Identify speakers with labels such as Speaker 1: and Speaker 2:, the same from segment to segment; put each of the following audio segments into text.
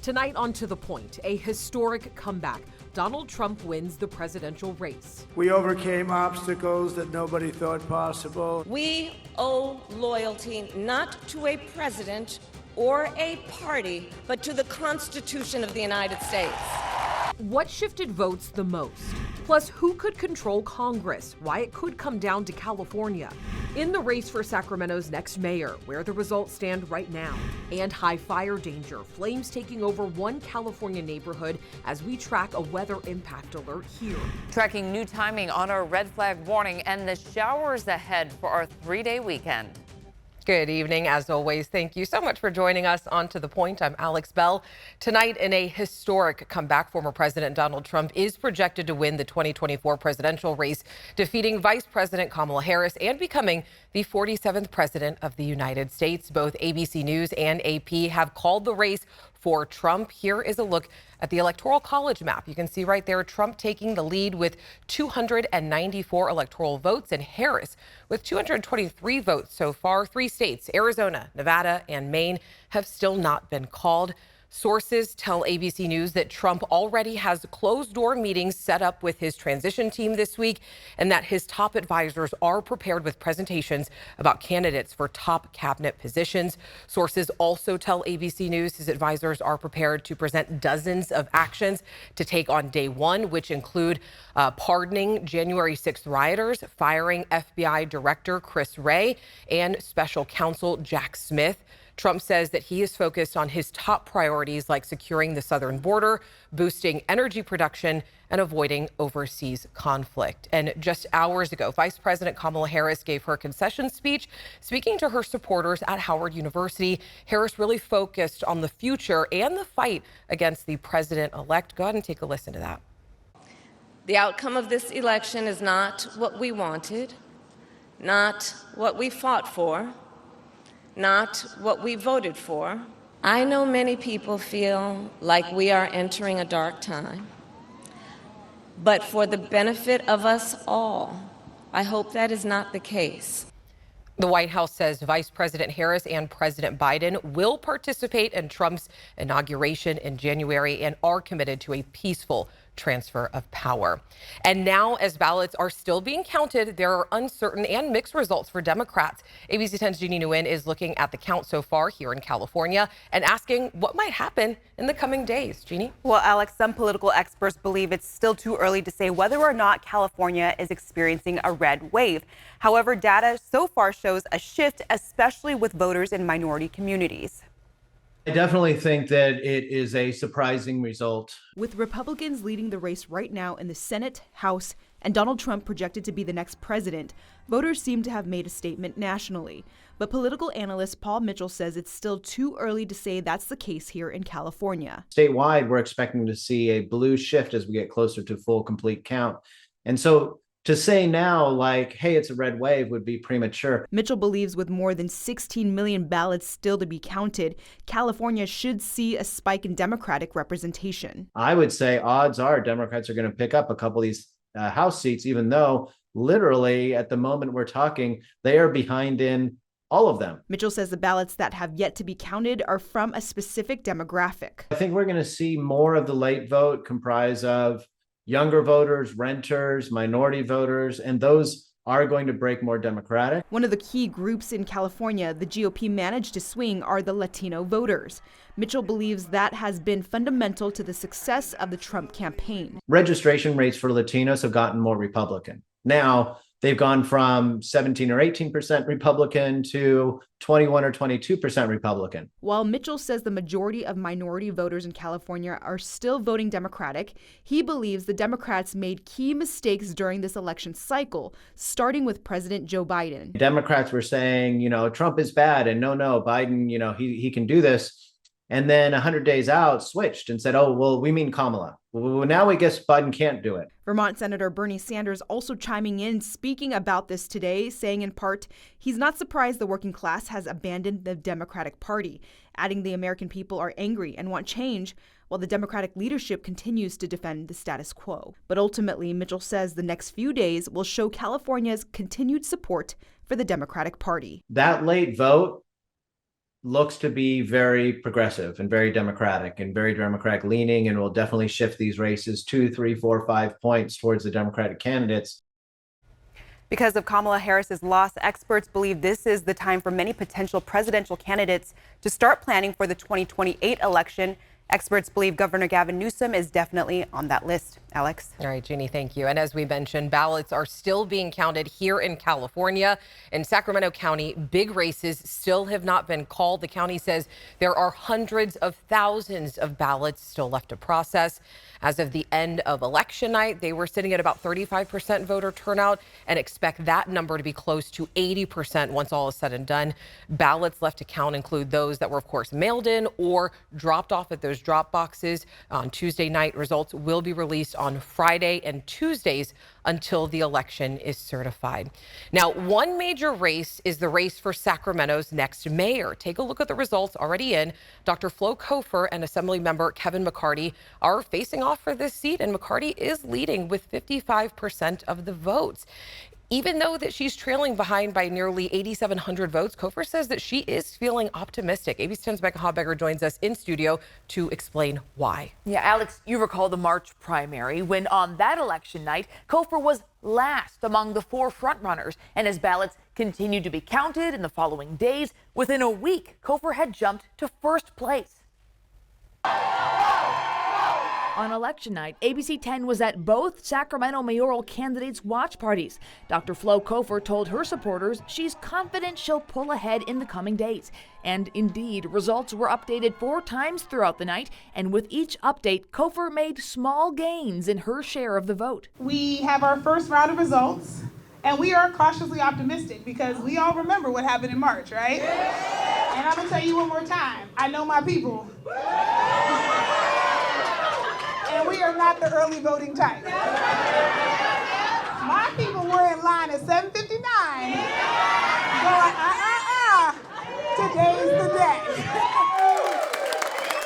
Speaker 1: Tonight on To The Point, a historic comeback. Donald Trump wins the presidential race.
Speaker 2: We overcame obstacles that nobody thought possible.
Speaker 3: We owe loyalty not to a president or a party, but to the Constitution of the United States.
Speaker 1: What shifted votes the most? Plus, who could control Congress? Why it could come down to California. In the race for Sacramento's next mayor, where the results stand right now. And high fire danger, flames taking over one California neighborhood as we track a weather impact alert here.
Speaker 4: Tracking new timing on our red flag warning and the showers ahead for our 3-day weekend.
Speaker 1: Good evening. As always, thank you so much for joining us on To The Point. I'm Alex Bell. Tonight, in a historic comeback, former President Donald Trump is projected to win the 2024 presidential race, defeating Vice President Kamala Harris and becoming the 47th president of the United States. Both ABC News and AP have called the race for Trump. Here is a look at the Electoral College map. You can see right there, Trump taking the lead with 294 electoral votes and Harris with 223 votes so far. 3 states, Arizona, Nevada, and Maine, have still not been called. Sources tell ABC News that Trump already has closed-door meetings set up with his transition team this week and that his top advisors are prepared with presentations about candidates for top cabinet positions. Sources also tell ABC News his advisors are prepared to present dozens of actions to take on day one, which include pardoning January 6th rioters, firing FBI Director Chris Wray, and Special Counsel Jack Smith. Trump says that he is focused on his top priorities like securing the southern border, boosting energy production, and avoiding overseas conflict. And just hours ago, Vice President Kamala Harris gave her concession speech, speaking to her supporters at Howard University. Harris really focused on the future and the fight against the president-elect. Go ahead and take a listen to that.
Speaker 3: The outcome of this election is not what we wanted, not what we fought for, not what we voted for. I know many people feel like we are entering a dark time, but for the benefit of us all, I hope that is not the case.
Speaker 1: The White House says Vice President Harris and President Biden will participate in Trump's inauguration in January and are committed to a peaceful transfer of power. And now, as ballots are still being counted, there are uncertain and mixed results for Democrats. ABC 10's Jeannie Nguyen is looking at the count so far here in California and asking what might happen in the coming days. Jeannie?
Speaker 5: Well, Alex, some political experts believe it's still too early to say whether or not California is experiencing a red wave. However, data so far shows a shift, especially with voters in minority communities.
Speaker 6: I definitely think that it is a surprising result.
Speaker 7: With Republicans leading the race right now in the Senate, House, and Donald Trump projected to be the next president, voters seem to have made a statement nationally. But political analyst Paul Mitchell says it's still too early to say that's the case here in California.
Speaker 6: Statewide, we're expecting to see a blue shift as we get closer to full complete count. And so to say now, like, hey, it's a red wave would be premature.
Speaker 7: Mitchell believes with more than 16 million ballots still to be counted, California should see a spike in Democratic representation.
Speaker 6: I would say odds are Democrats are going to pick up a couple of these House seats, even though literally at the moment we're talking, they are behind in all of them.
Speaker 7: Mitchell says the ballots that have yet to be counted are from a specific demographic.
Speaker 6: I think we're going to see more of the late vote comprise of younger voters, renters, minority voters, and those are going to break more Democratic.
Speaker 7: One of the key groups in California the GOP managed to swing are the Latino voters. Mitchell believes that has been fundamental to the success of the Trump campaign.
Speaker 6: Registration rates for Latinos have gotten more Republican. Now, they've gone from 17 or 18% Republican to 21 or 22% Republican.
Speaker 7: While Mitchell says the majority of minority voters in California are still voting Democratic, he believes the Democrats made key mistakes during this election cycle, starting with President Joe Biden.
Speaker 6: Democrats were saying, Trump is bad and no, Biden, he can do this. And then 100 days out, switched and said, oh, well, we mean Kamala. Well, now we guess Biden can't do it.
Speaker 7: Vermont Senator Bernie Sanders also chiming in, speaking about this today, saying in part, he's not surprised the working class has abandoned the Democratic Party, adding the American people are angry and want change, while the Democratic leadership continues to defend the status quo. But ultimately, Mitchell says the next few days will show California's continued support for the Democratic Party.
Speaker 6: That late vote looks to be very progressive and very democratic leaning, and will definitely shift these races 2, 3, 4, 5 points towards the Democratic candidates.
Speaker 5: Because of Kamala Harris's loss, experts believe this is the time for many potential presidential candidates to start planning for the 2028 election. Experts believe Governor Gavin Newsom is definitely on that list. Alex.
Speaker 1: All right, Jeannie, thank you. And as we mentioned, ballots are still being counted here in California. In Sacramento County, big races still have not been called. The county says there are hundreds of thousands of ballots still left to process. As of the end of election night, they were sitting at about 35% voter turnout and expect that number to be close to 80% once all is said and done. Ballots left to count include those that were, of course, mailed in or dropped off at those drop boxes. On Tuesday night, results will be released on Friday and Tuesdays until the election is certified. Now, one major race is the race for Sacramento's next mayor. Take a look at the results already in. Dr. Flo Kofer and Assemblymember Kevin McCarty are facing off for this seat, and McCarty is leading with 55% of the votes. Even though that she's trailing behind by nearly 8,700 votes, Kofer says that she is feeling optimistic. ABC 10's Becca Hobegger joins us in studio to explain why.
Speaker 8: Yeah, Alex, you recall the March primary when on that election night, Kofer was last among the 4 frontrunners. And as ballots continued to be counted in the following days, within a week, Kofer had jumped to first place. On election night, ABC 10 was at both Sacramento mayoral candidates' watch parties. Dr. Flo Kofer told her supporters she's confident she'll pull ahead in the coming days. And indeed, results were updated 4 times throughout the night, and with each update, Kofer made small gains in her share of the vote.
Speaker 9: We have our first round of results, and we are cautiously optimistic because we all remember what happened in March, right? And I'm gonna tell you one more time, I know my people. And we are not the early voting type. My people were in line at 7:59, going, today's the day.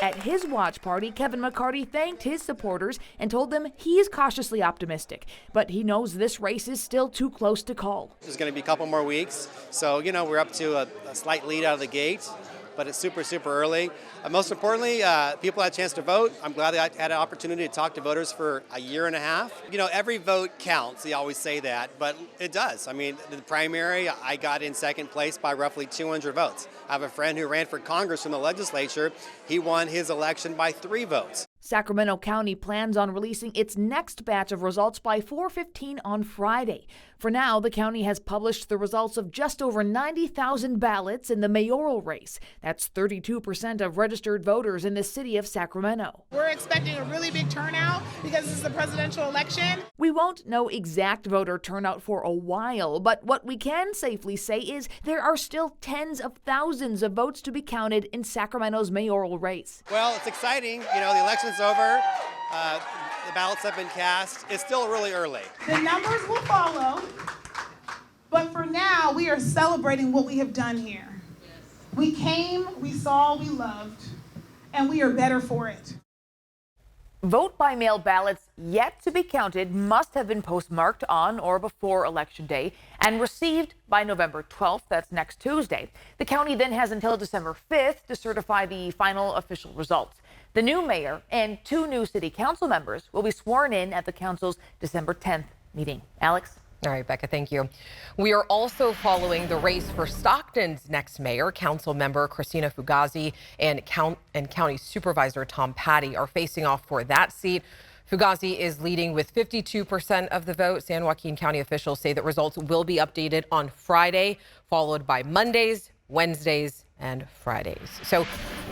Speaker 8: At his watch party, Kevin McCarty thanked his supporters and told them he's cautiously optimistic, but he knows this race is still too close to call.
Speaker 10: There's going to be a couple more weeks, so we're up to a slight lead out of the gate, but it's super early. Most importantly, people had a chance to vote. I'm glad that I had an opportunity to talk to voters for a year and a half. Every vote counts. They always say that, but it does. I mean, the primary, I got in second place by roughly 200 votes. I have a friend who ran for Congress from the legislature. He won his election by 3 votes.
Speaker 8: Sacramento County plans on releasing its next batch of results by 4:15 on Friday. For now, the county has published the results of just over 90,000 ballots in the mayoral race. That's 32% of registered voters in the city of Sacramento.
Speaker 9: We're expecting a really big turnout because this is the presidential election.
Speaker 8: We won't know exact voter turnout for a while, but what we can safely say is there are still tens of thousands of votes to be counted in Sacramento's mayoral race.
Speaker 10: Well, it's exciting. The election's over. The ballots have been cast. It's still really early.
Speaker 9: The numbers will follow, but for now, we are celebrating what we have done here. We came, we saw, we loved, and we are better for it.
Speaker 8: Vote by mail ballots yet to be counted must have been postmarked on or before Election Day and received by November 12th. That's next Tuesday. The county then has until December 5th to certify the final official results. The new mayor and 2 new city council members will be sworn in at the council's December 10th meeting. Alex?
Speaker 1: All right, Becca, thank you. We are also following the race for Stockton's next mayor. Council member Christina Fugazi and County Supervisor Tom Patty are facing off for that seat. Fugazi is leading with 52% of the vote. San Joaquin County officials say that results will be updated on Friday, followed by Mondays, Wednesdays, and Fridays. So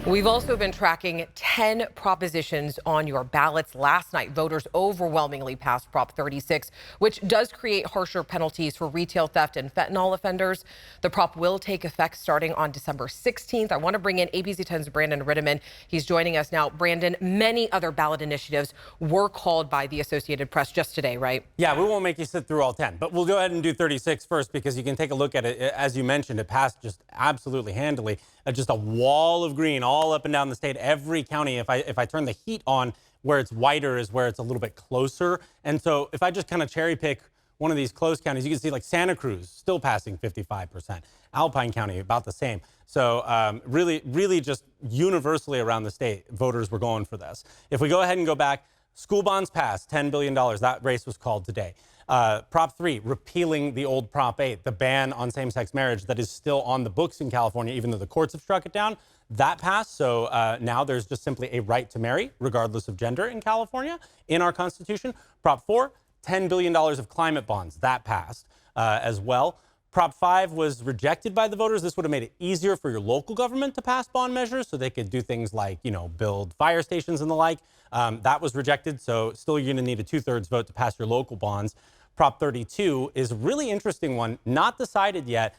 Speaker 1: we've also been tracking 10 propositions on your ballots. Last night, voters overwhelmingly passed Prop 36, which does create harsher penalties for retail theft and fentanyl offenders. The prop will take effect starting on December 16th. I want to bring in ABC 10's Brandon Rittiman. He's joining us now. Brandon, many other ballot initiatives were called by the Associated Press just today, right?
Speaker 11: Yeah, we won't make you sit through all 10, but we'll go ahead and do 36 first because you can take a look at it. As you mentioned, it passed just absolutely handily. Just a wall of green all up and down the state. Every county, if I turn the heat on, where it's whiter is where it's a little bit closer. And so if I just kind of cherry pick one of these close counties, you can see like Santa Cruz still passing 55%. Alpine County, about the same. So really just universally around the state, voters were going for this. If we go ahead and go back, school bonds passed, $10 billion. That race was called today. Prop 3, repealing the old Prop 8, the ban on same-sex marriage that is still on the books in California, even though the courts have struck it down. That passed, so now there's just simply a right to marry, regardless of gender in California, in our Constitution. Prop 4, $10 billion of climate bonds. That passed as well. Prop 5 was rejected by the voters. This would have made it easier for your local government to pass bond measures so they could do things like, build fire stations and the like. That was rejected, so still you're going to need a 2/3 vote to pass your local bonds. Prop 32 is a really interesting one, not decided yet.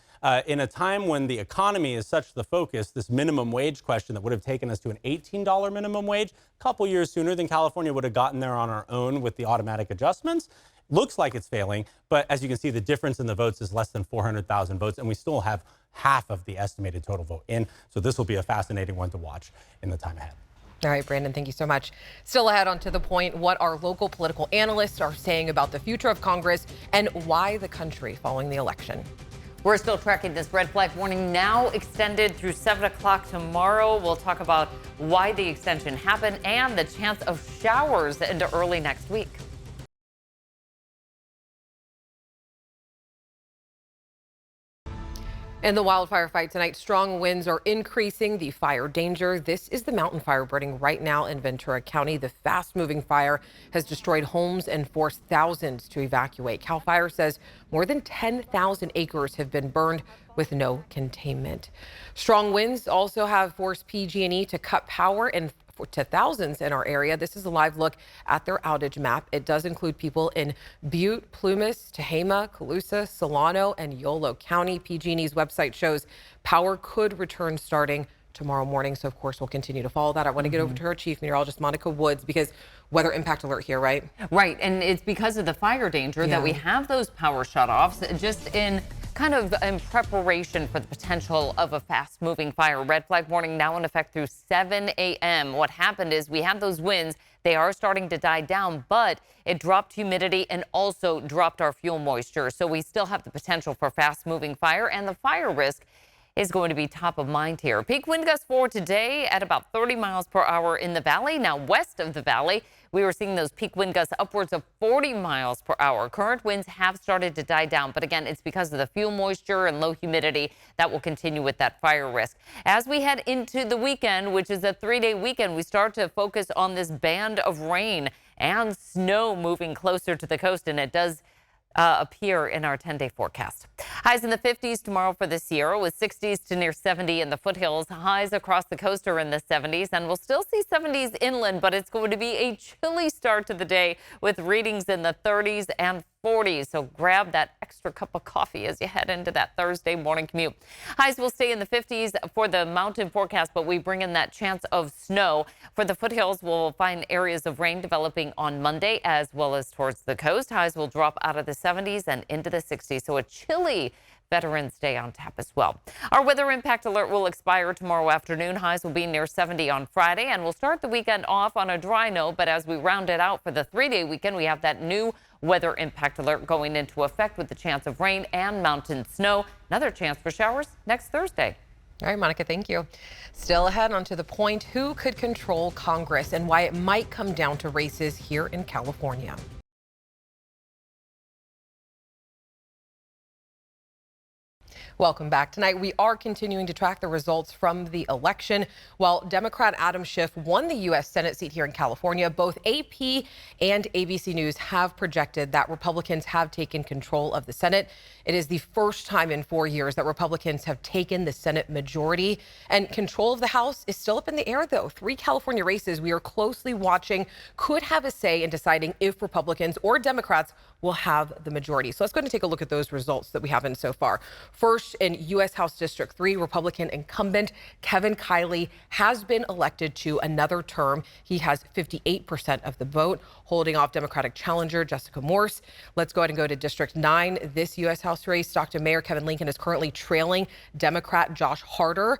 Speaker 11: In a time when the economy is such the focus, this minimum wage question that would have taken us to an $18 minimum wage a couple years sooner than California would have gotten there on our own with the automatic adjustments. Looks like it's failing, but as you can see, the difference in the votes is less than 400,000 votes, and we still have half of the estimated total vote in. So this will be a fascinating one to watch in the time ahead.
Speaker 1: All right, Brandon, thank you so much. Still ahead on To the Point, what our local political analysts are saying about the future of Congress and why the country following the election.
Speaker 4: We're still tracking this red flag warning, now extended through 7 o'clock tomorrow. We'll talk about why the extension happened and the chance of showers into early next week.
Speaker 1: In the wildfire fight tonight, strong winds are increasing the fire danger. This is the mountain fire burning right now in Ventura County. The fast-moving fire has destroyed homes and forced thousands to evacuate. CAL FIRE says more than 10,000 acres have been burned with no containment. Strong winds also have forced PG&E to cut power and to thousands in our area. This is a live look at their outage map. It does include people in Butte, Plumas, Tehama, Colusa, Solano, and Yolo County. PG&E's website shows power could return starting tomorrow morning. So, of course, we'll continue to follow that. I want to get over to our chief meteorologist, Monica Woods, because weather impact alert here, right?
Speaker 4: Right. And it's because of the fire danger that we have those power shutoffs just in kind of in preparation for the potential of a fast-moving fire. Red flag warning now in effect through 7 a.m. What happened is we had those winds. They are starting to die down, but it dropped humidity and also dropped our fuel moisture. So we still have the potential for fast-moving fire, and the fire risk is going to be top of mind here. Peak wind gusts for today at about 30 miles per hour in the valley. Now west of the valley, we were seeing those peak wind gusts upwards of 40 miles per hour. Current winds have started to die down, but again, it's because of the fuel moisture and low humidity that will continue with that fire risk. As we head into the weekend, which is a 3-day weekend, we start to focus on this band of rain and snow moving closer to the coast, and it does appear in our 10-day forecast. Highs in the 50s tomorrow for the Sierra, with 60s to near 70 in the foothills. Highs across the coast are in the 70s, and we'll still see 70s inland, but it's going to be a chilly start to the day with readings in the 30s and 40s. So grab that extra cup of coffee as you head into that Thursday morning commute. Highs will stay in the 50s for the mountain forecast, but we bring in that chance of snow. For the foothills, we'll find areas of rain developing on Monday as well as towards the coast. Highs will drop out of the 70s and into the 60s. So a chilly Veterans Day on tap as well. Our weather impact alert will expire tomorrow afternoon. Highs will be near 70 on Friday, and we'll start the weekend off on a dry note. But as we round it out for the 3-day weekend, we have that new weather impact alert going into effect with the chance of rain and mountain snow. Another chance for showers next Thursday.
Speaker 1: All right, Monica, thank you. Still ahead on To the Point, who could control Congress and why it might come down to races here in California. Welcome back. Tonight, we are continuing to track the results from the election. While Democrat Adam Schiff won the U.S. Senate seat here in California, both AP and ABC News have projected that Republicans have taken control of the Senate. It is the first time in 4 years that Republicans have taken the Senate majority. And control of the House is still up in the air, though. 3 California races we are closely watching could have a say in deciding if Republicans or Democrats will have the majority. So let's go and take a look at those results that we have in so far. First, First, in U.S. House District 3, Republican incumbent Kevin Kiley has been elected to another term. He has 58% of the vote, holding off Democratic challenger Jessica Morse. Let's go ahead and go to District 9. This U.S. House race, Stockton Mayor Kevin Lincoln is currently trailing Democrat Josh Harder.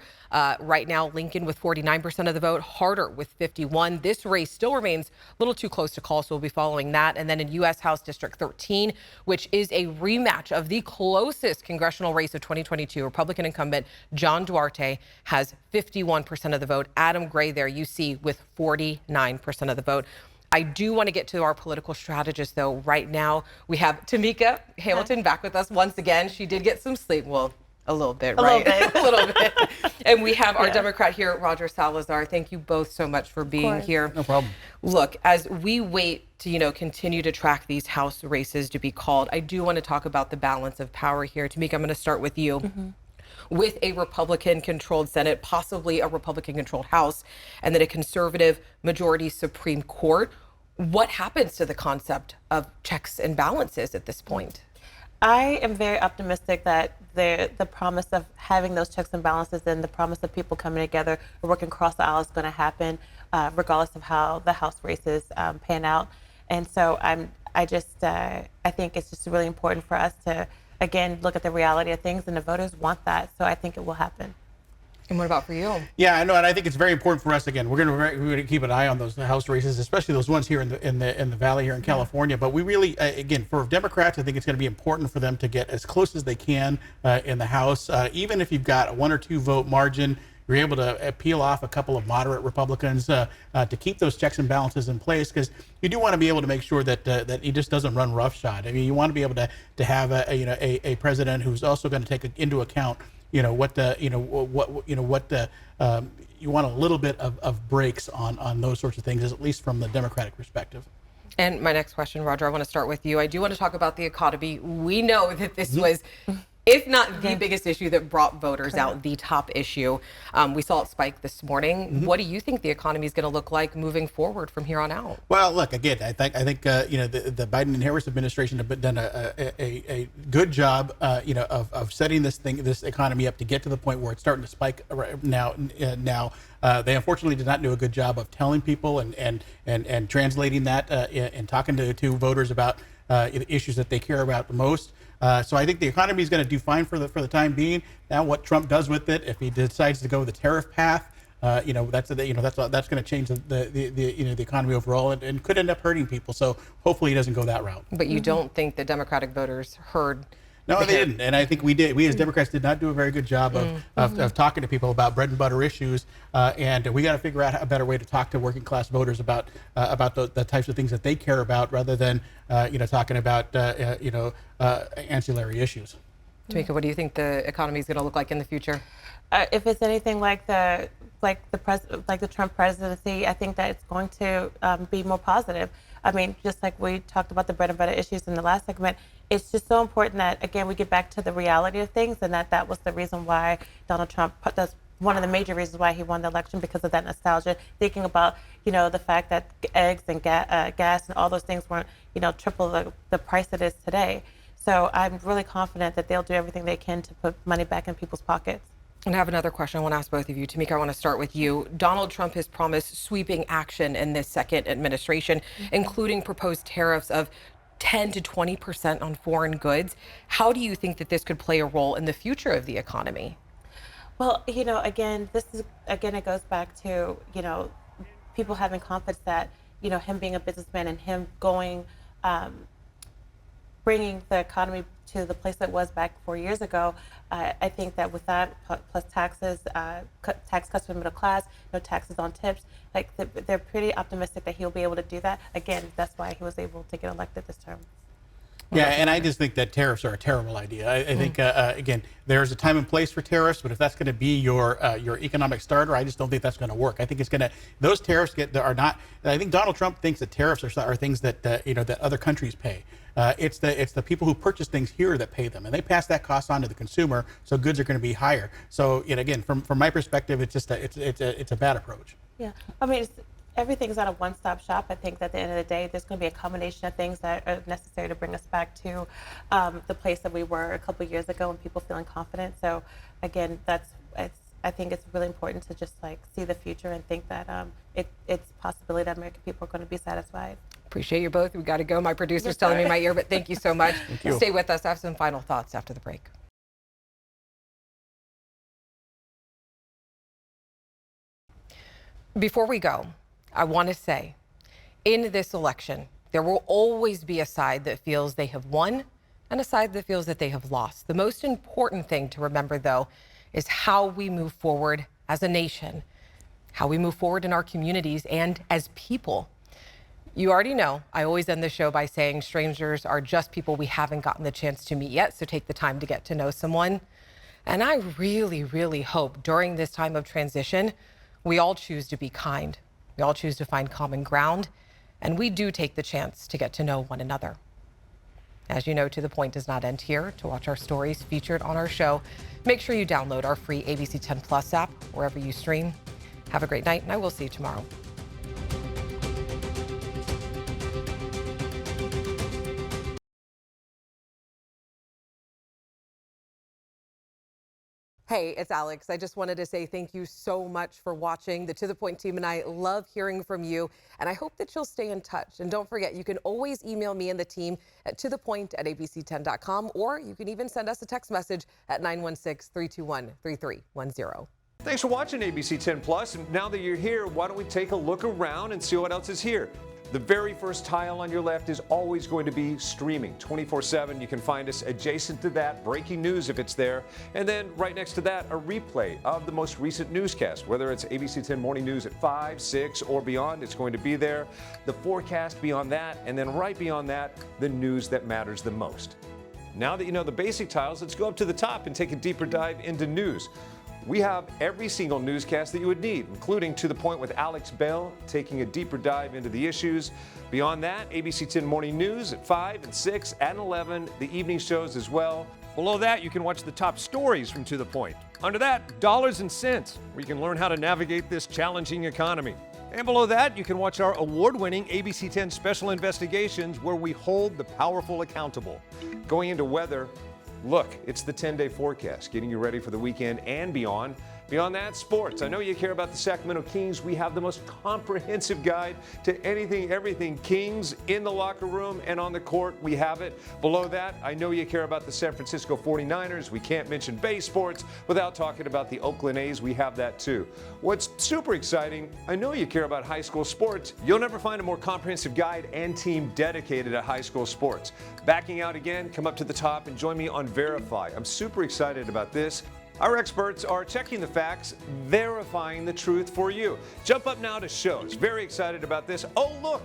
Speaker 1: Right now, Lincoln with 49% of the vote, Harder with 51. This race still remains a little too close to call, so we'll be following that. And then in U.S. House District 13, which is a rematch of the closest congressional race of 2022, Republican incumbent John Duarte has 51% of the vote. Adam Gray there, you see, with 49% of the vote. I do want to get to our political strategist, though. Right now, we have Tamika Hamilton back with us once again. She did get some sleep. Well, a little bit, right? A little bit. And we have our Democrat here, Roger Salazar. Thank you both so much for being here.
Speaker 12: No problem.
Speaker 1: Look, as we wait to, continue to track these House races to be called, I do want to talk about the balance of power here. Tamika, I'm going to start with you. With a Republican-controlled Senate, possibly a Republican-controlled House, and then a conservative majority Supreme Court, what happens to the concept of checks and balances at this point?
Speaker 13: I am very optimistic that the promise of having those checks and balances and the promise of people coming together or working across the aisle is going to happen, regardless of how the House races pan out. And so I think it's just really important for us to, again, look at the reality of things, and the voters want that. So I think it will happen.
Speaker 1: And what about for you?
Speaker 12: Yeah, I know, and I think it's very important for us. Again, we're going to keep an eye on those House races, especially those ones here in the Valley here in California. But we really, again, for Democrats, I think it's going to be important for them to get as close as they can in the House. Even if you've got a 1 or 2 vote margin, you're able to peel off a couple of moderate Republicans to keep those checks and balances in place, because you do want to be able to make sure that that he just doesn't run roughshod. I mean, you want to be able to have a president who's also going to take into account you want a little bit of breaks on those sorts of things, at least from the Democratic perspective.
Speaker 1: And my next question, Roger, I want to start with you. I do want to talk about the economy. We know that this was, if not the biggest issue that brought voters out, the top issue. We saw it spike this morning. What do you think the economy is going to look like moving forward from here on out?
Speaker 12: Well, look, again, I think the Biden and Harris administration have done a good job, of setting this economy up to get to the point where it's starting to spike now. They unfortunately did not do a good job of telling people and translating that and talking to voters about the issues that they care about the most. So I think the economy is going to do fine for the time being. Now, what Trump does with it, if he decides to go the tariff path, that's going to change the economy overall and could end up hurting people. So hopefully he doesn't go that route.
Speaker 1: But you don't think the Democratic voters heard?
Speaker 12: No, they didn't. And I think we did. We as Democrats did not do a very good job of talking to people about bread and butter issues. And we got to figure out a better way to talk to working class voters about the types of things that they care about, rather than talking about ancillary issues.
Speaker 1: Tamika, what do you think the economy is going to look like in the future?
Speaker 13: If it's anything like the Trump presidency, I think that it's going to be more positive. I mean, just like we talked about the bread and butter issues in the last segment, it's just so important that, again, we get back to the reality of things, and that was the reason why Donald Trump, that's one of the major reasons why he won the election, because of that nostalgia, thinking about, the fact that eggs and gas and all those things weren't, triple the price it is today. So I'm really confident that they'll do everything they can to put money back in people's pockets.
Speaker 1: And I have another question I want to ask both of you. Tamika, I want to start with you. Donald Trump has promised sweeping action in this second administration, including proposed tariffs of 10 to 20% on foreign goods. How do you think that this could play a role in the future of the economy?
Speaker 13: Well, again, it goes back to, people having confidence that, him being a businessman and him going, bringing the economy to the place that was back 4 years ago. I think that with that, plus taxes, tax cuts for the middle class, no taxes on tips, they're pretty optimistic that he'll be able to do that. Again, that's why he was able to get elected this term.
Speaker 12: Yeah, and I just think that tariffs are a terrible idea. I think, again, there's a time and place for tariffs, but if that's going to be your economic starter, I just don't think that's going to work. I think it's going to, those tariffs are not, I think Donald Trump thinks that tariffs are things that, that other countries pay. It's the people who purchase things here that pay them, and they pass that cost on to the consumer, so goods are going to be higher. So, again, from my perspective, it's just it's a bad approach.
Speaker 13: Yeah, I mean, everything's not a one-stop shop. I think that at the end of the day, there's going to be a combination of things that are necessary to bring us back to the place that we were a couple of years ago and people feeling confident. So again, I think it's really important to just like see the future and think that it's a possibility that American people are going to be satisfied.
Speaker 1: Appreciate you both. We got to go. My producer's telling me in my ear, but thank you so much. Stay with us. I have some final thoughts after the break. Before we go, I want to say, in this election, there will always be a side that feels they have won and a side that feels that they have lost. The most important thing to remember, though, is how we move forward as a nation, how we move forward in our communities and as people. You already know, I always end the show by saying strangers are just people we haven't gotten the chance to meet yet, so take the time to get to know someone. And I really, really hope during this time of transition, we all choose to be kind. We all choose to find common ground, and we do take the chance to get to know one another. As you know, To The Point does not end here. To watch our stories featured on our show, make sure you download our free ABC 10 Plus app wherever you stream. Have a great night, and I will see you tomorrow. Hey, it's Alex. I just wanted to say thank you so much for watching. The To The Point team and I love hearing from you, and I hope that you'll stay in touch. And don't forget, you can always email me and the team at tothepoint@abc10.com, or you can even send us a text message at 916-321-3310.
Speaker 14: Thanks for watching ABC 10 Plus. And now that you're here, why don't we take a look around and see what else is here? The very first tile on your left is always going to be streaming 24/7. You can find us adjacent to that, breaking news if it's there. And then right next to that, a replay of the most recent newscast. Whether it's ABC 10 Morning News at 5, 6, or beyond, it's going to be there. The forecast beyond that, and then right beyond that, the news that matters the most. Now that you know the basic tiles, let's go up to the top and take a deeper dive into news. We have every single newscast that you would need, including To The Point with Alex Bell, taking a deeper dive into the issues. Beyond that, ABC 10 Morning News at 5 and 6 and 11, the evening shows as well. Below that, you can watch the top stories from To The Point. Under that, Dollars and Cents, where you can learn how to navigate this challenging economy. And below that, you can watch our award-winning ABC 10 Special Investigations, where we hold the powerful accountable. Going into weather, look, it's the 10-day forecast, getting you ready for the weekend and beyond. Beyond that, sports. I know you care about the Sacramento Kings. We have the most comprehensive guide to anything, everything Kings in the locker room and on the court. We have it. Below that, I know you care about the San Francisco 49ers. We can't mention Bay Sports without talking about the Oakland A's. We have that too. What's super exciting, I know you care about high school sports. You'll never find a more comprehensive guide and team dedicated to high school sports. Backing out again, come up to the top and join me on Verify. I'm super excited about this. Our experts are checking the facts, verifying the truth for you. Jump up now to shows. Very excited about this. Oh, look.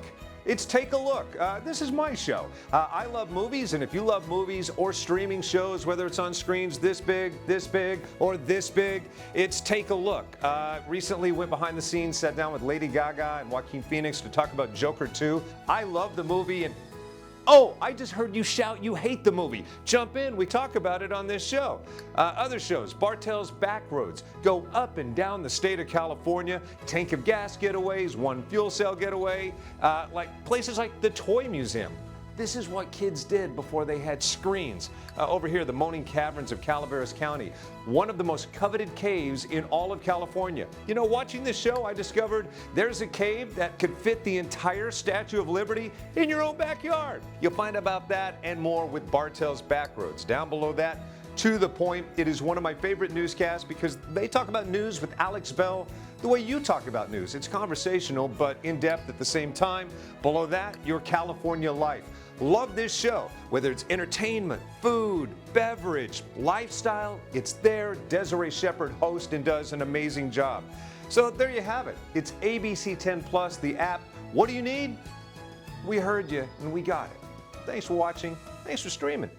Speaker 14: It's Take a Look. This is my show. I love movies, and if you love movies or streaming shows, whether it's on screens this big, or this big, it's Take a Look. Recently went behind the scenes, sat down with Lady Gaga and Joaquin Phoenix to talk about Joker 2. I love the movie, and oh, I just heard you shout you hate the movie. Jump in, we talk about it on this show. Other shows, Bartell's Backroads, go up and down the state of California, tank of gas getaways, one fuel cell getaway, like places like the Toy Museum. This is what kids did before they had screens. Over here, the Moaning Caverns of Calaveras County, one of the most coveted caves in all of California. You know, watching this show, I discovered there's a cave that could fit the entire Statue of Liberty in your own backyard. You'll find about that and more with Bartell's Backroads. Down below that, To The Point. It is one of my favorite newscasts because they talk about news with Alex Bell the way you talk about news. It's conversational, but in-depth at the same time. Below that, Your California Life. Love this show. Whether it's entertainment, food, beverage, lifestyle, it's there. Desiree Shepherd hosts and does an amazing job. So there you have it. It's ABC 10 Plus, the app. What do you need? We heard you and we got it. Thanks for watching. Thanks for streaming.